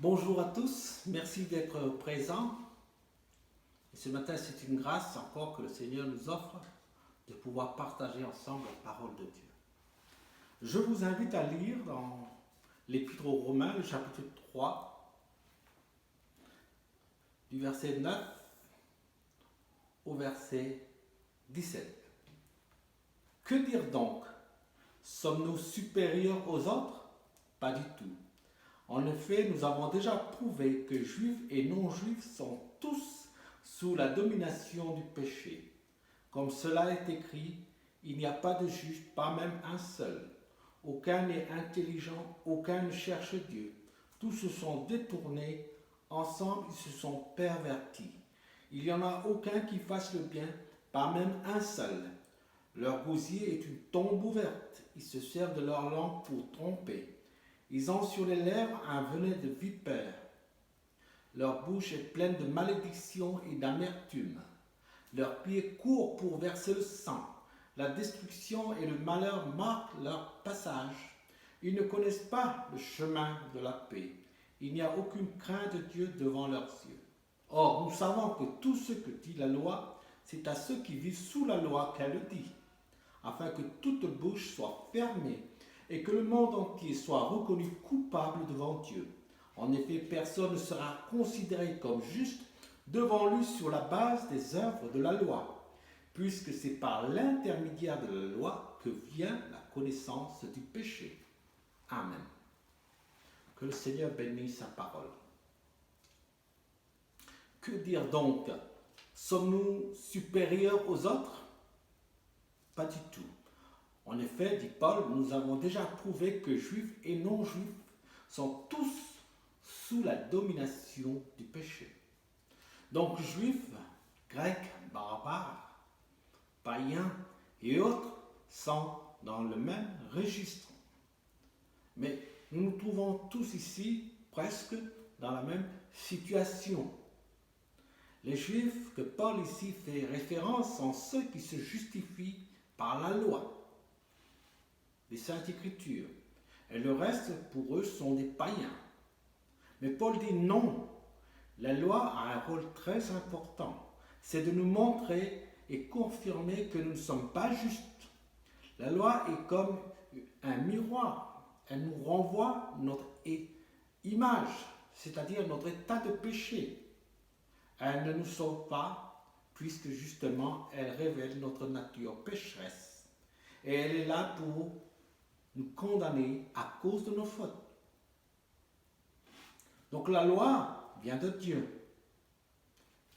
Bonjour à tous, merci d'être présents. Et ce matin, c'est une grâce encore que le Seigneur nous offre de pouvoir partager ensemble la parole de Dieu. Je vous invite à lire dans l'Épître aux Romains, le chapitre 3, du verset 9 au verset 17. Que dire donc? Sommes-nous supérieurs aux autres? Pas du tout. En effet, nous avons déjà prouvé que juifs et non-juifs sont tous sous la domination du péché. Comme cela est écrit, il n'y a pas de juste, pas même un seul. Aucun n'est intelligent, aucun ne cherche Dieu. Tous se sont détournés, ensemble ils se sont pervertis. Il n'y en a aucun qui fasse le bien, pas même un seul. Leur gosier est une tombe ouverte, ils se servent de leur langue pour tromper. Ils ont sur les lèvres un venin de vipère. Leur bouche est pleine de malédiction et d'amertume. Leurs pieds courent pour verser le sang. La destruction et le malheur marquent leur passage. Ils ne connaissent pas le chemin de la paix. Il n'y a aucune crainte de Dieu devant leurs yeux. Or, nous savons que tout ce que dit la loi, c'est à ceux qui vivent sous la loi qu'elle le dit, afin que toute bouche soit fermée et que le monde entier soit reconnu coupable devant Dieu. En effet, personne ne sera considéré comme juste devant lui sur la base des œuvres de la loi, puisque c'est par l'intermédiaire de la loi que vient la connaissance du péché. Amen. Que le Seigneur bénisse sa parole. Que dire donc? Sommes-nous supérieurs aux autres? Pas du tout. En effet, dit Paul, nous avons déjà prouvé que juifs et non-juifs sont tous sous la domination du péché. Donc juifs, grecs, barbares, païens et autres sont dans le même registre. Mais nous nous trouvons tous ici presque dans la même situation. Les juifs que Paul ici fait référence sont ceux qui se justifient par la loi, les Saintes Écritures. Et le reste, pour eux, sont des païens. Mais Paul dit non. La loi a un rôle très important. C'est de nous montrer et confirmer que nous ne sommes pas justes. La loi est comme un miroir. Elle nous renvoie notre image, c'est-à-dire notre état de péché. Elle ne nous sauve pas, puisque justement, elle révèle notre nature pécheresse. Et elle est là pour nous condamner à cause de nos fautes. Donc la loi vient de Dieu.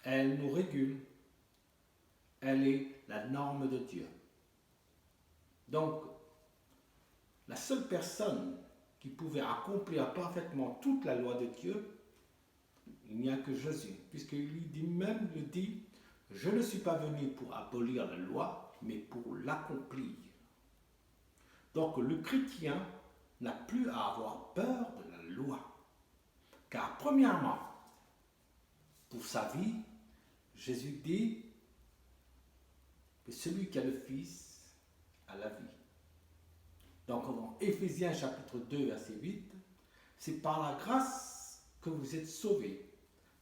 Elle nous régule. Elle est la norme de Dieu. Donc, la seule personne qui pouvait accomplir parfaitement toute la loi de Dieu, il n'y a que Jésus, puisqu'il lui dit même, il dit, je ne suis pas venu pour abolir la loi, mais pour l'accomplir. Donc le chrétien n'a plus à avoir peur de la loi. Car premièrement, pour sa vie, Jésus dit que celui qui a le Fils a la vie. Donc dans Éphésiens chapitre 2, verset 8, c'est par la grâce que vous êtes sauvés,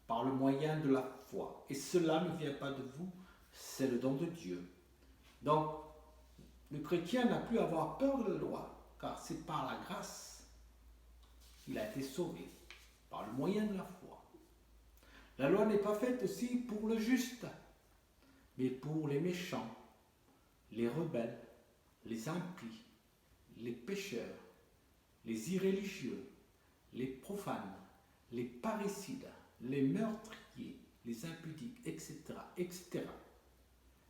par le moyen de la foi. Et cela ne vient pas de vous, c'est le don de Dieu. Donc, le chrétien n'a plus à avoir peur de la loi, car c'est par la grâce qu'il a été sauvé, par le moyen de la foi. La loi n'est pas faite aussi pour le juste, mais pour les méchants, les rebelles, les impies, les pécheurs, les irréligieux, les profanes, les parricides, les meurtriers, les impudiques, etc., etc.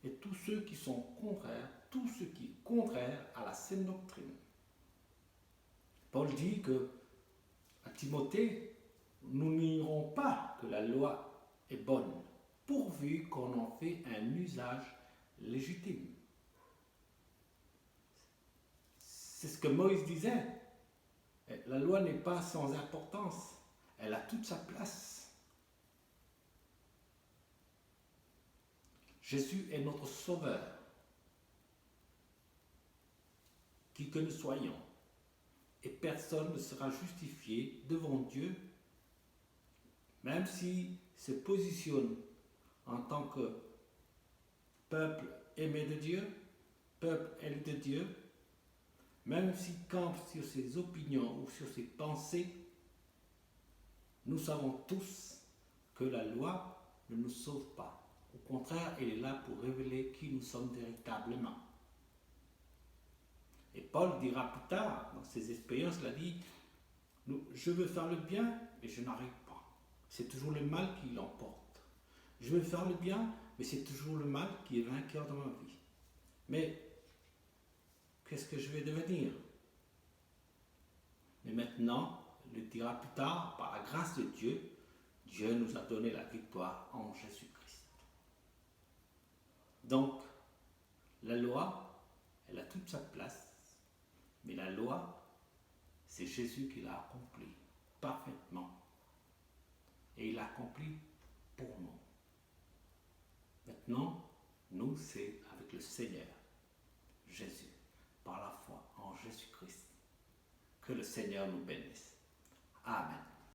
Et tous ceux qui sont contraires, tout ce qui est contraire à la saine doctrine. Paul dit que à Timothée, nous n'ignorons pas que la loi est bonne, pourvu qu'on en fait un usage légitime. C'est ce que Moïse disait. La loi n'est pas sans importance, elle a toute sa place. Jésus est notre sauveur, qui que nous soyons, et personne ne sera justifié devant Dieu même s'il se positionne en tant que peuple aimé de Dieu, peuple élu de Dieu, même s'il campe sur ses opinions ou sur ses pensées, nous savons tous que la loi ne nous sauve pas. Au contraire, elle est là pour révéler qui nous sommes véritablement. Et Paul dira plus tard, dans ses expériences, il a dit, je veux faire le bien, mais je n'arrive pas. C'est toujours le mal qui l'emporte. Je veux faire le bien, mais c'est toujours le mal qui est vainqueur dans ma vie. Mais qu'est-ce que je vais devenir? Mais maintenant, il le dira plus tard, par la grâce de Dieu, Dieu nous a donné la victoire en Jésus-Christ. Donc, la loi, elle a toute sa place, mais la loi, c'est Jésus qui l'a accomplie parfaitement. Et il l'a accompli pour nous. Maintenant, nous, c'est avec le Seigneur, Jésus, par la foi en Jésus-Christ, que le Seigneur nous bénisse. Amen.